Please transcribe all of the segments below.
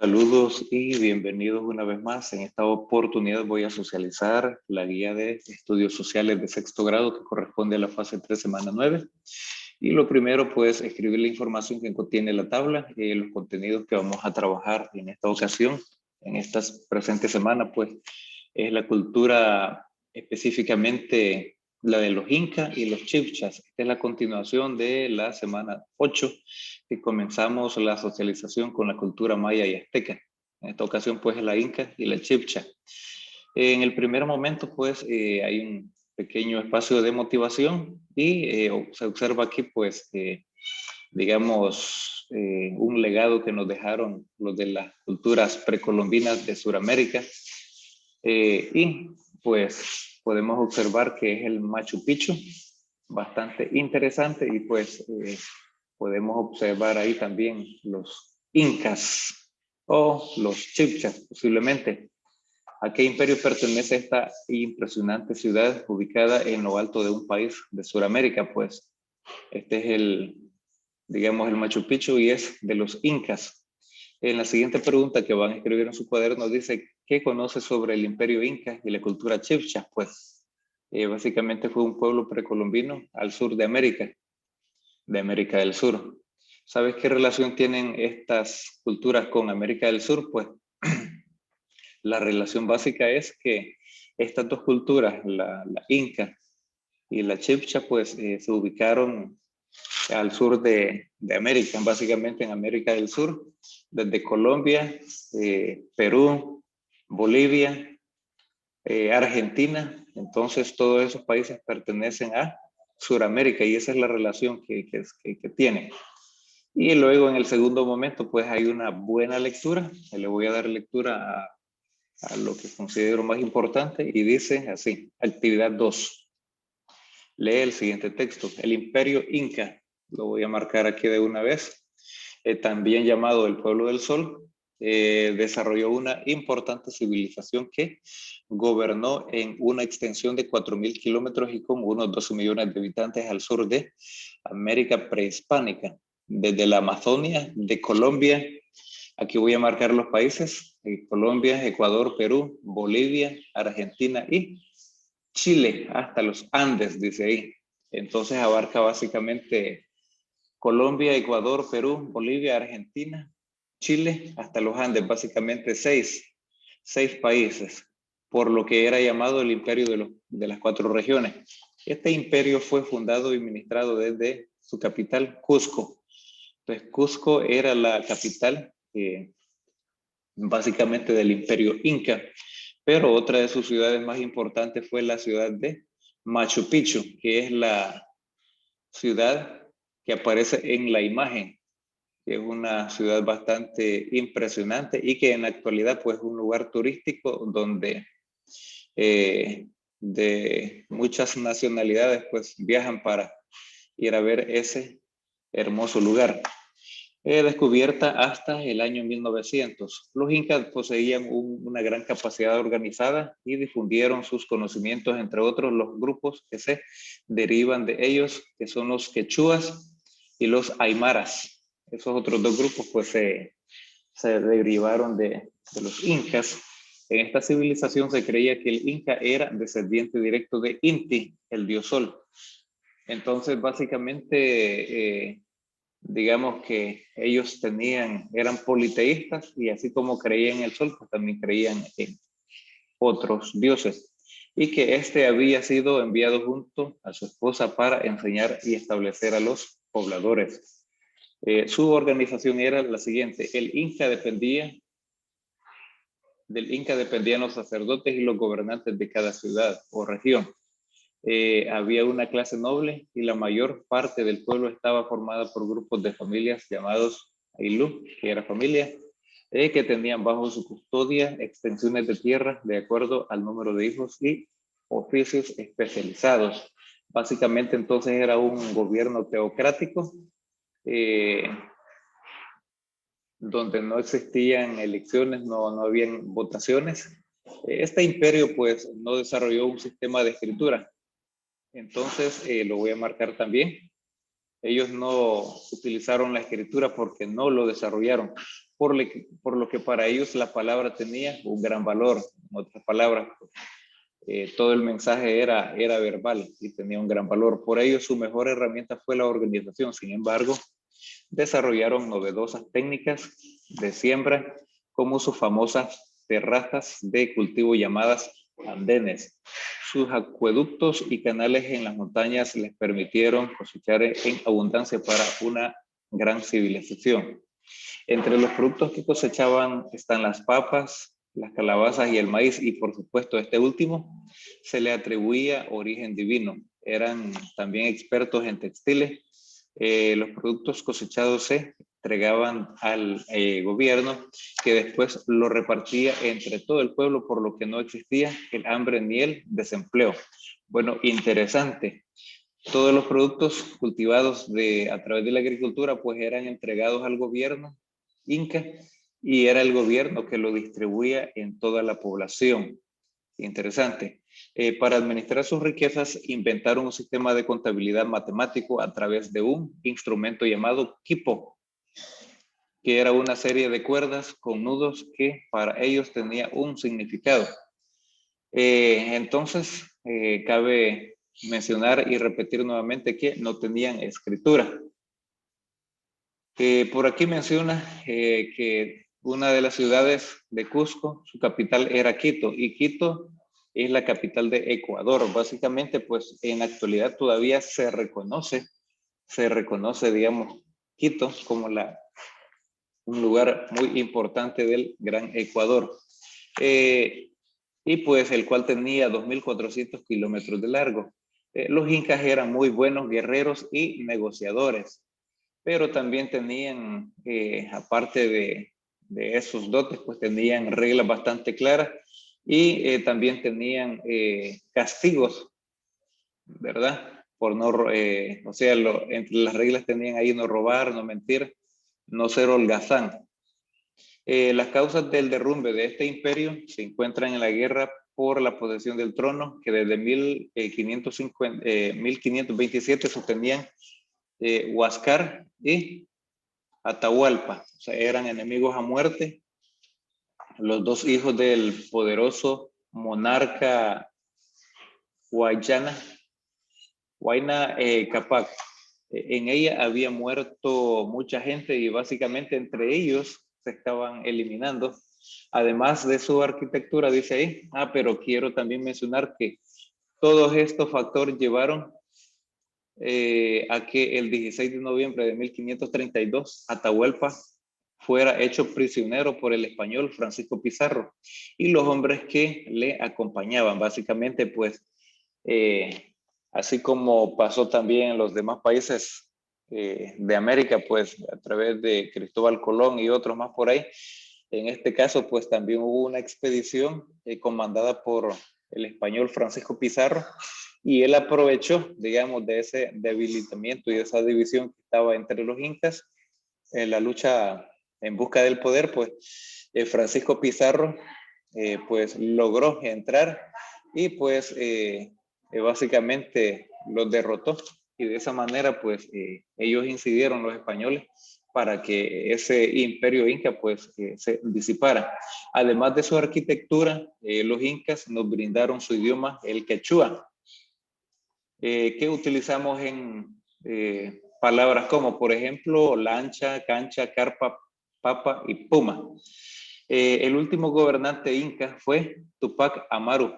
Saludos y bienvenidos una vez más. En esta oportunidad voy a socializar la guía de estudios sociales de sexto grado que corresponde a la fase 3, semana 9. Y lo primero, pues, escribir la información que contiene la tabla, los contenidos que vamos a trabajar en esta ocasión, en esta presente semana, pues, es la cultura específicamente la de los incas y los chibchas. Esta es la continuación de la semana 8, que comenzamos la socialización con la cultura maya y azteca. En esta ocasión, pues, la inca y la chibcha. En el primer momento, pues, hay un pequeño espacio de motivación y se observa aquí, pues, digamos, un legado que nos dejaron los de las culturas precolombinas de Sudamérica. Y pues podemos observar que es el Machu Picchu, bastante interesante, y pues podemos observar ahí también los incas o los chibchas posiblemente. ¿A qué imperio pertenece esta impresionante ciudad ubicada en lo alto de un país de Sudamérica? Pues este es digamos, el Machu Picchu, y es de los incas. En la siguiente pregunta que van a escribir en su cuaderno dice, ¿qué conoce sobre el imperio inca y la cultura chibcha? Pues básicamente fue un pueblo precolombino al sur de América del Sur. ¿Sabes qué relación tienen estas culturas con América del Sur? Pues la relación básica es que estas dos culturas, la inca y la chibcha, pues se ubicaron al sur de América, básicamente en América del Sur, desde Colombia, Perú, Bolivia, Argentina. Entonces todos esos países pertenecen a Sudamérica, y esa es la relación que tienen. Y luego en el segundo momento, pues hay una buena lectura. Le voy a dar lectura a lo que considero más importante, y dice así: actividad 2. Lee el siguiente texto. El imperio inca, lo voy a marcar aquí de una vez, también llamado el pueblo del sol, desarrolló una importante civilización que gobernó en una extensión de 4.000 kilómetros y con unos 12 millones de habitantes al sur de América prehispánica, desde la Amazonia de Colombia. Aquí voy a marcar los países: Colombia, Ecuador, Perú, Bolivia, Argentina y Chile, hasta los Andes, dice ahí. Entonces abarca básicamente Colombia, Ecuador, Perú, Bolivia, Argentina, Chile, hasta los Andes, básicamente seis países, por lo que era llamado el imperio de las cuatro regiones. Este imperio fue fundado y administrado desde su capital, Cusco. Entonces, Cusco era la capital básicamente del imperio inca, pero otra de sus ciudades más importantes fue la ciudad de Machu Picchu, que es la ciudad que aparece en la imagen, que es una ciudad bastante impresionante y que en la actualidad, pues, es un lugar turístico donde de muchas nacionalidades, pues, viajan para ir a ver ese hermoso lugar. Descubierta hasta el año 1900. Los incas poseían una gran capacidad organizada y difundieron sus conocimientos entre otros los grupos que se derivan de ellos, que son los quechuas y los aymaras. Esos otros dos grupos, pues, se derivaron de los incas. En esta civilización se creía que el inca era descendiente directo de Inti, el dios sol. Entonces, básicamente, digamos que ellos eran politeístas, y así como creían en el sol, pues también creían en otros dioses, y que este había sido enviado junto a su esposa para enseñar y establecer a los pobladores. Su organización era la siguiente: del Inca dependían los sacerdotes y los gobernantes de cada ciudad o región. Había una clase noble y la mayor parte del pueblo estaba formada por grupos de familias llamados Aylú, que era familia, que tenían bajo su custodia extensiones de tierra de acuerdo al número de hijos y oficios especializados. Básicamente, entonces, era un gobierno teocrático, eh, donde no existían elecciones, no habían votaciones. Este imperio, pues, no desarrolló un sistema de escritura. Entonces, lo voy a marcar también. Ellos no utilizaron la escritura porque no lo desarrollaron. por lo que para ellos la palabra tenía un gran valor. En otras palabras, todo el mensaje era verbal y tenía un gran valor. Por ello, su mejor herramienta fue la organización. Sin embargo, desarrollaron novedosas técnicas de siembra, como sus famosas terrazas de cultivo llamadas andenes. Sus acueductos y canales en las montañas les permitieron cosechar en abundancia para una gran civilización. Entre los productos que cosechaban están las papas, las calabazas y el maíz, y por supuesto este último se le atribuía origen divino. Eran también expertos en textiles. Los productos cosechados se entregaban al gobierno, que después lo repartía entre todo el pueblo, por lo que no existía el hambre ni el desempleo. Bueno, interesante. Todos los productos cultivados a través de la agricultura pues eran entregados al gobierno inca, y era el gobierno que lo distribuía en toda la población. Interesante. Para administrar sus riquezas inventaron un sistema de contabilidad matemático a través de un instrumento llamado quipo, que era una serie de cuerdas con nudos que para ellos tenía un significado. Entonces, cabe mencionar y repetir nuevamente que no tenían escritura. Por aquí menciona que una de las ciudades de Cusco, su capital era Quito, y Quito es la capital de Ecuador. Básicamente, pues en la actualidad todavía se reconoce, digamos, Quito como un lugar muy importante del Gran Ecuador. Y pues el cual tenía 2.400 kilómetros de largo. Los incas eran muy buenos guerreros y negociadores, pero también tenían, aparte de esos dotes, pues tenían reglas bastante claras, y también tenían castigos, ¿verdad? Por no, o sea, entre las reglas tenían ahí no robar, no mentir, no ser holgazán. Las causas del derrumbe de este imperio se encuentran en la guerra por la posesión del trono, que desde 1527 sostenían Huáscar y Atahualpa. O sea, eran enemigos a muerte. Los dos hijos del poderoso monarca Huayna Capac. En ella había muerto mucha gente, y básicamente entre ellos se estaban eliminando. Además de su arquitectura, dice ahí, pero quiero también mencionar que todos estos factores llevaron a que el 16 de noviembre de 1532 Atahualpa fuera hecho prisionero por el español Francisco Pizarro y los hombres que le acompañaban. Básicamente, pues, así como pasó también en los demás países de América, pues a través de Cristóbal Colón y otros más por ahí, en este caso, pues también hubo una expedición comandada por el español Francisco Pizarro, y él aprovechó, digamos, de ese debilitamiento y de esa división que estaba entre los incas en la lucha en busca del poder. Pues Francisco Pizarro pues logró entrar y pues básicamente los derrotó, y de esa manera pues ellos incidieron, los españoles, para que ese imperio inca pues se disipara. Además de su arquitectura, los incas nos brindaron su idioma, el quechua, que utilizamos en palabras como, por ejemplo, lancha, cancha, carpa, papa y puma. El último gobernante inca fue Tupac Amaru,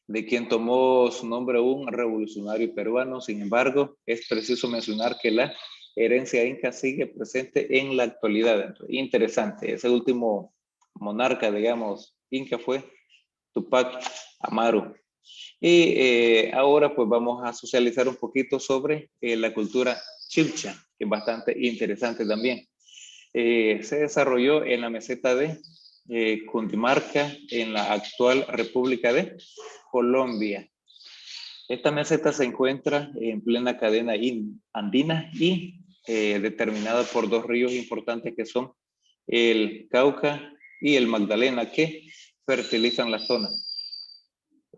de quien tomó su nombre un revolucionario peruano. Sin embargo, es preciso mencionar que la herencia inca sigue presente en la actualidad. Interesante, ese último monarca, digamos, inca fue Tupac Amaru. Y ahora pues vamos a socializar un poquito sobre la cultura chilcha, que es bastante interesante también. Se desarrolló en la meseta de Cundinamarca, en la actual República de Colombia. Esta meseta se encuentra en plena cadena andina y determinada por dos ríos importantes, que son el Cauca y el Magdalena, que fertilizan la zona.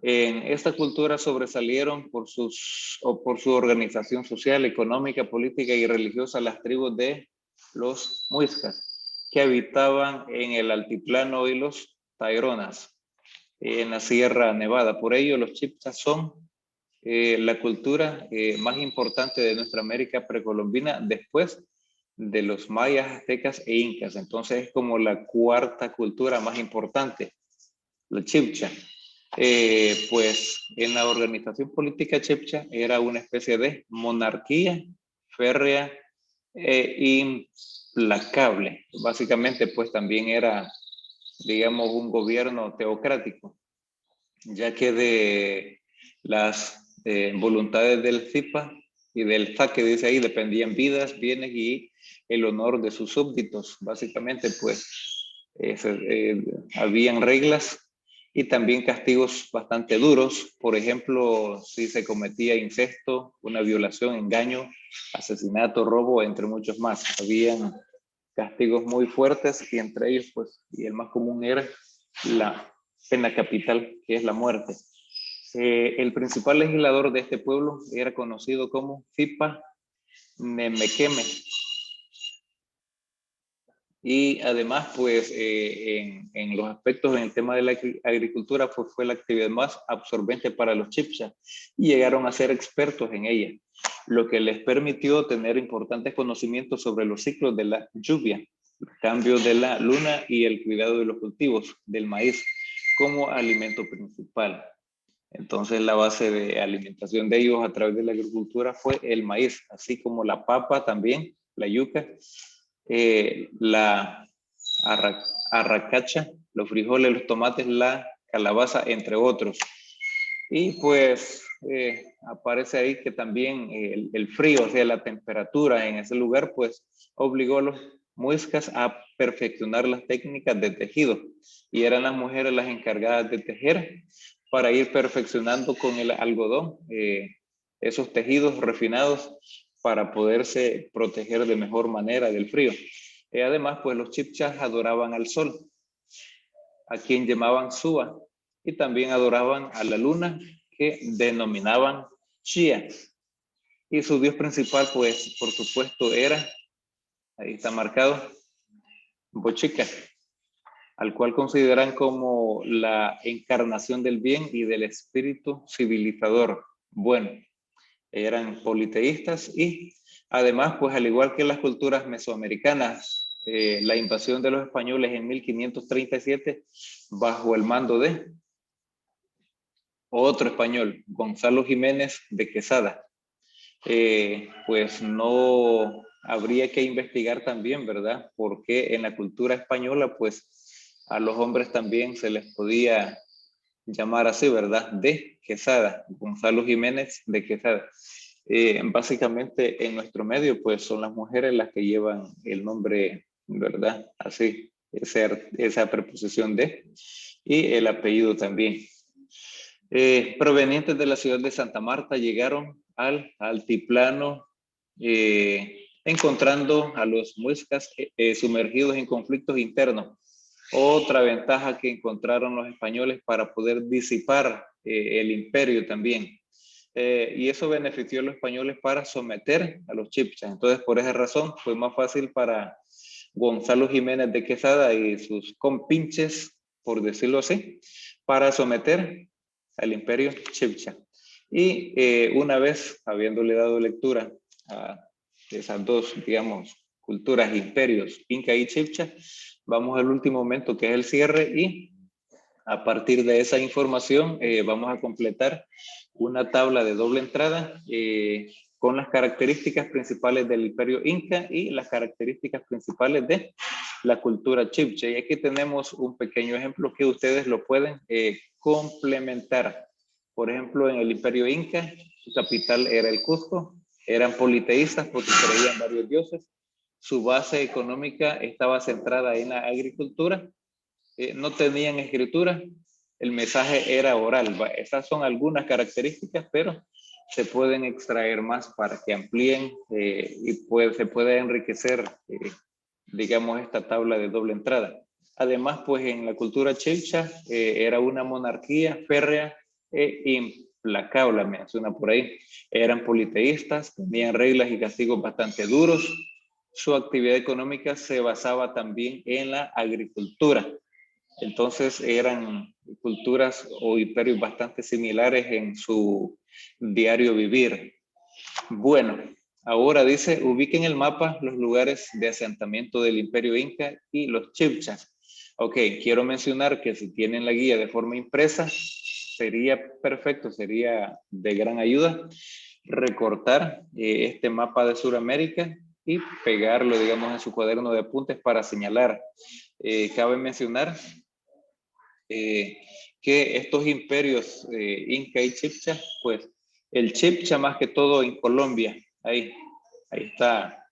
En esta cultura sobresalieron por su organización social, económica, política y religiosa las tribus de los muiscas. que habitaban en el altiplano y los Taironas, en la Sierra Nevada. Por ello, los chibchas son la cultura más importante de nuestra América precolombina después de los mayas, aztecas e incas. Entonces es como la cuarta cultura más importante, la chibcha. Pues en la organización política chibcha era una especie de monarquía férrea e implacable. Básicamente pues también era, digamos, un gobierno teocrático, ya que de las voluntades del Zipa y del ZA, que dice ahí, dependían vidas, bienes y el honor de sus súbditos. Básicamente pues habían reglas y también castigos bastante duros. Por ejemplo, si se cometía incesto, una violación, engaño, asesinato, robo, entre muchos más. Habían castigos muy fuertes y entre ellos, pues, y el más común era la pena capital, que es la muerte. El principal legislador de este pueblo era conocido como Zipa Nemequeme. Y además, pues, en los aspectos, en el tema de la agricultura, pues, fue la actividad más absorbente para los chibchas y llegaron a ser expertos en ella, lo que les permitió tener importantes conocimientos sobre los ciclos de la lluvia, los cambios de la luna y el cuidado de los cultivos del maíz como alimento principal. Entonces, la base de alimentación de ellos a través de la agricultura fue el maíz, así como la papa también, la yuca, la arracacha, los frijoles, los tomates, la calabaza, entre otros. Y pues aparece ahí que también el frío, o sea, la temperatura en ese lugar, pues obligó a los muiscas a perfeccionar las técnicas de tejido. Y eran las mujeres las encargadas de tejer para ir perfeccionando con el algodón esos tejidos refinados para poderse proteger de mejor manera del frío. Además, pues los chibchas adoraban al sol, a quien llamaban Suba, y también adoraban a la luna, que denominaban Chía. Y su dios principal, pues, por supuesto, era, ahí está marcado, Bochica, al cual consideran como la encarnación del bien y del espíritu civilizador. Bueno, eran politeístas y además, pues al igual que las culturas mesoamericanas, la invasión de los españoles en 1537 bajo el mando de otro español, Gonzalo Jiménez de Quesada. Pues no habría que investigar también, ¿verdad? Porque en la cultura española, pues a los hombres también se les podía llamar así, ¿verdad? De Quesada, Gonzalo Jiménez de Quesada. Básicamente en nuestro medio, pues son las mujeres las que llevan el nombre, ¿verdad? Así, esa preposición de, y el apellido también. Provenientes de la ciudad de Santa Marta, llegaron al altiplano, encontrando a los muiscas sumergidos en conflictos internos. Otra ventaja que encontraron los españoles para poder disipar el imperio también. Y eso benefició a los españoles para someter a los chibchas. Entonces, por esa razón, fue más fácil para Gonzalo Jiménez de Quesada y sus compinches, por decirlo así, para someter al imperio chibcha. Y una vez habiéndole dado lectura a esas dos, digamos, culturas, imperios, inca y chibcha, vamos al último momento que es el cierre y a partir de esa información vamos a completar una tabla de doble entrada con las características principales del imperio inca y las características principales de la cultura chibcha. Y aquí tenemos un pequeño ejemplo que ustedes lo pueden complementar. Por ejemplo, en el imperio inca, su capital era el Cusco, eran politeístas porque creían varios dioses, su base económica estaba centrada en la agricultura, no tenían escritura, el mensaje era oral. Estas son algunas características, pero se pueden extraer más para que amplíen y se pueda enriquecer, digamos, esta tabla de doble entrada. Además, pues en la cultura chilcha era una monarquía férrea e implacable, menciona por ahí. Eran politeístas, tenían reglas y castigos bastante duros. su actividad económica se basaba también en la agricultura. Entonces eran culturas o imperios bastante similares en su diario vivir. Bueno, ahora dice, ubiquen en el mapa los lugares de asentamiento del Imperio Inca y los chibchas. Ok, quiero mencionar que si tienen la guía de forma impresa, sería perfecto, sería de gran ayuda recortar este mapa de Sudamérica y pegarlo, digamos, en su cuaderno de apuntes para señalar. Cabe mencionar que estos imperios Inca y Chibcha, pues el Chibcha más que todo en Colombia, ahí está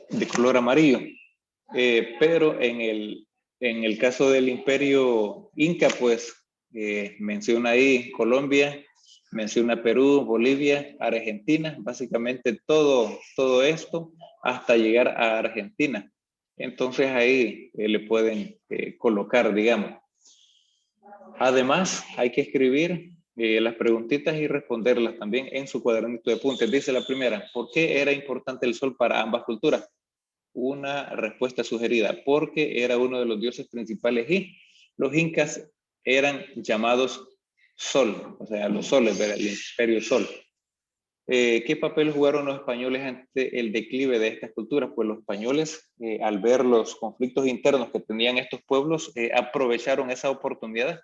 de color amarillo, pero en el caso del imperio Inca, pues menciona ahí Colombia, menciona Perú, Bolivia, Argentina, básicamente todo esto hasta llegar a Argentina. Entonces ahí le pueden colocar, digamos. Además, hay que escribir las preguntitas y responderlas también en su cuadernito de apuntes. Dice la primera, ¿por qué era importante el sol para ambas culturas? Una respuesta sugerida, porque era uno de los dioses principales y los incas eran llamados sol, o sea, los soles del imperio sol. ¿Qué papel jugaron los españoles ante el declive de estas culturas? Pues los españoles, al ver los conflictos internos que tenían estos pueblos, aprovecharon esa oportunidad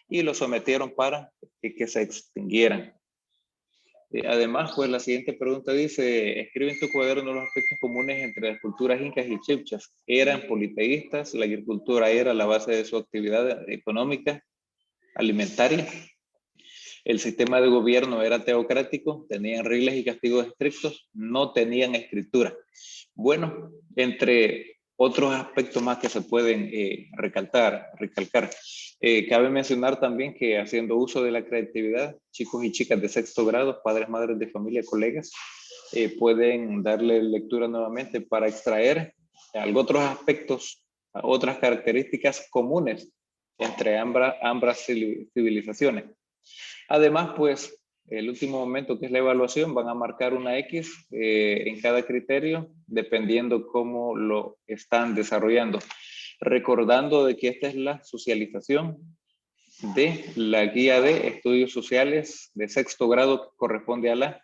y los sometieron para que se extinguieran. Además, pues la siguiente pregunta dice, escribe en tu cuaderno los aspectos comunes entre las culturas incas y chibchas. Eran politeístas, la agricultura era la base de su actividad económica, alimentaria. El sistema de gobierno era teocrático, tenían reglas y castigos estrictos, no tenían escritura. Bueno, entre otros aspectos más que se pueden recalcar, cabe mencionar también que haciendo uso de la creatividad, chicos y chicas de sexto grado, padres, madres de familia, colegas, pueden darle lectura nuevamente para extraer algo otros aspectos, otras características comunes entre ambas civilizaciones. Además, pues, el último momento que es la evaluación, van a marcar una X en cada criterio, dependiendo cómo lo están desarrollando. Recordando de que esta es la socialización de la guía de estudios sociales de sexto grado que corresponde a la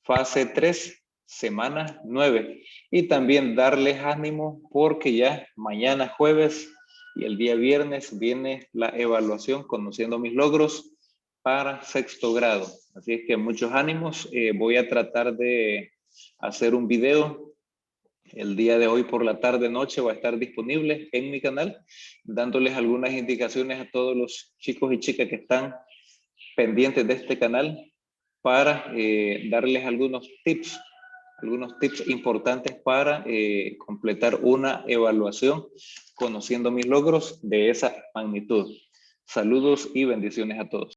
fase 3, semana 9. Y también darles ánimo porque ya mañana jueves y el día viernes viene la evaluación conociendo mis logros para sexto grado. Así es que muchos ánimos. Voy a tratar de hacer un video el día de hoy por la tarde noche, va a estar disponible en mi canal, dándoles algunas indicaciones a todos los chicos y chicas que están pendientes de este canal para darles algunos tips importantes para completar una evaluación conociendo mis logros de esa magnitud. Saludos y bendiciones a todos.